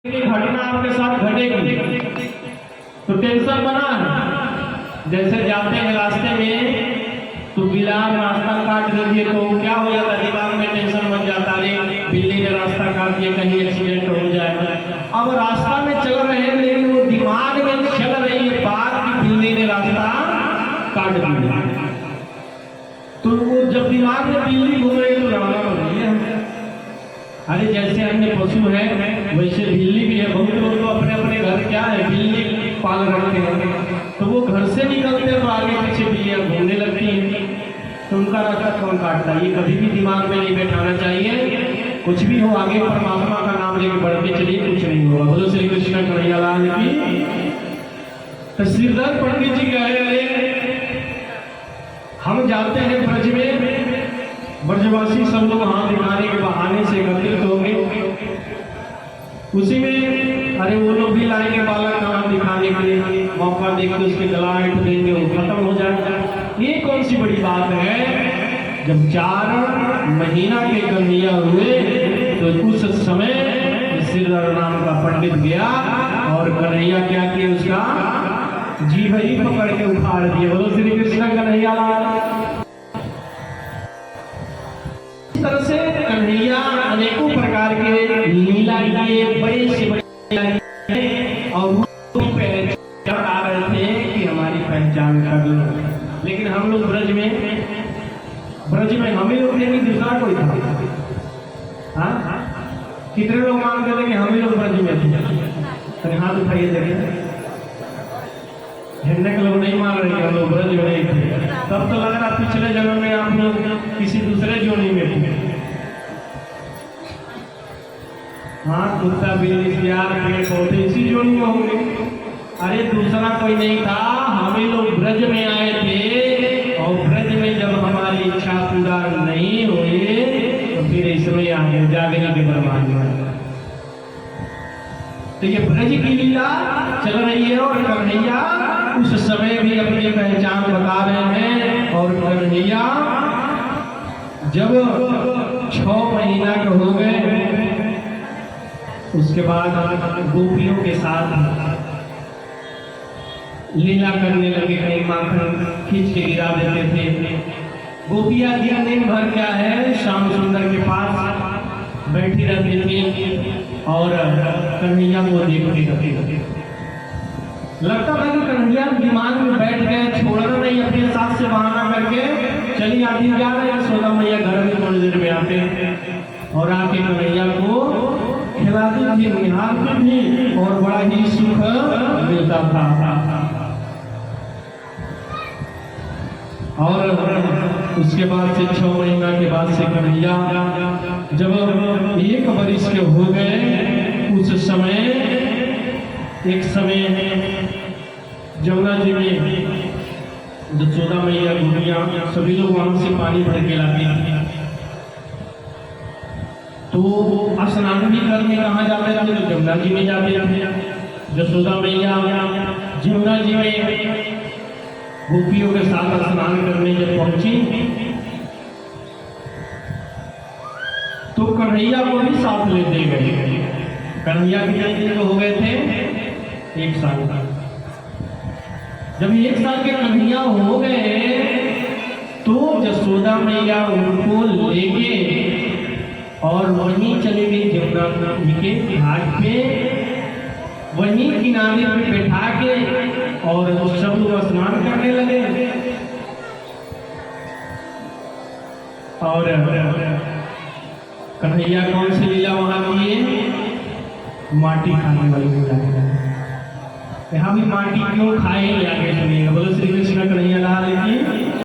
घटना आपके साथ घटेगी तो टेंशन बना। जैसे जाते हैं रास्ते में तो बिलाल रास्ता काट दीजिए तो क्या हो जाता है, दिमाग में टेंशन बन जाता है, बिल्ली ने रास्ता काट दिया कहीं एक्सीडेंट हो जाए। अब रास्ता में चल रहे हैं लेकिन वो दिमाग में चल रही है बात कि बिल्ली ने रास्ता काट दिया। तो वो जब दिमाग में बिल्ली घूम रही तो रावण हो रही है। अरे जैसे अन्य पशु है वैसे बिल्ली भी है। बहुत लोग तो अपने अपने घर क्या है बिल्ली पाल रखते हैं, तो वो घर से निकलते हैं तो आगे पीछे बिल्लियां घूमने लगती हैं, तो उनका रास्ता कौन काटता है? ये कभी भी दिमाग में नहीं बैठाना चाहिए। कुछ भी हो आगे परमात्मा का नाम लेके बढ़ते चलिए, कुछ नहीं होगा। बोलो श्री कृष्ण कन्हैया लाल की। तो श्रीधर पंडित जी कह रहे हम जाते हैं ब्रज में, ब्रजवासी सब लोग हाथ दिखाने के बहाने से एकत्रित होंगे, उसी में अरे वो लोग भी लाएंगे बालक का हाथ दिखाने के लिए, मौका देखकर उसके गला ऐंठ देंगे, वो खत्म हो जाएगा। ये कौन सी बड़ी बात है? जब 4 महीना के कन्हैया हुए तो उस समय श्रीधर नाम का पंडित गया और कन्हैया क्या किया, उसका जी भई पकड़ के उखाड़ दिए। बोलो श्री कृष्ण कन्हैया लाल। इस तरह से कन्हैया अनेकों प्रकार के लीला किए, बड़े से बड़े, और वो पहचान आ रहे थे कि हमारी पहचान कर लो। लेकिन हम लोग ब्रज में हम ही लोग थे कि दूसरा कोई था? हाँ, कितने लोग मानते थे कि हम ही लोग ब्रज में थे? तो हाथ उठाइए देखिए। झंडे के लोग नहीं मान रहे कि हम लोग ब्रज में नहीं थे। तब तो लग रहा पिछले जन्म में आप लोग किसी दूसरे जोड़ी में थे। हाँ, कुत्ता बिल्ली सियार पेड़ पौधे इसी जोड़ी में होंगे। अरे दूसरा कोई नहीं था, हम ही लोग ब्रज में आए थे और ब्रज में जब हमारी इच्छा पूरा नहीं हुई तो फिर इसमें आगे जागने के बर्बाद हुआ। तो ये ब्रज की लीला चल रही है और कन्हैया उस समय भी अपनी पहचान बता रहे हैं। और कन्हैया जब 6 महीना के हो गए उसके बाद गोपियों के साथ लीला करने लगे, कहीं माखन खींच के गिरा देते थे। गोपियां दिन भर क्या है श्याम सुंदर के पास बैठी रहती थी और कन्हैया को देखती रहती। लगता था कि कन्हैया दिमाग में बैठ गए, छोड़ना नहीं, अपने साथ से बहाना करके चली आती जा रहे हैं। सोदा मैया घर में थोड़ी देर में आते और आके कन्हैया को खिलाती थी, निहारती थी और बड़ा ही सुख मिलता था। और उसके बाद से 6 महीना के बाद से कन्हैया जब 1 वर्ष के हो गए उस समय एक समय जमुना जी में जसोदा मैया गोपियां सभी लोग वहां से पानी भर के लाते हैं, तो स्नान भी करने कहाँ जाते थे? तो जमुना जी में जाते थे। जसोदा मैया जमुना जी में गोपियों के साथ स्नान करने जब पहुंची तो कन्हैया को भी साथ लेते गए। कन्हैया कितने दिन हो गए थे? 1 साल का। जब 1 साल के कन्हैया हो गए तो जसोदा मैया उनको लेके और वहीं चले गई जमुना जी के घाट पे, वहीं किनारे पे बैठा के और सब लोग स्नान करने लगे। और कन्हैया कौन सी लीला वहां की है? माटी खाने वाली लीला। यहाँ भी माटी क्यों खाए आगे सुनिएगा। बोलो श्री कृष्ण कन्हैया लाल की।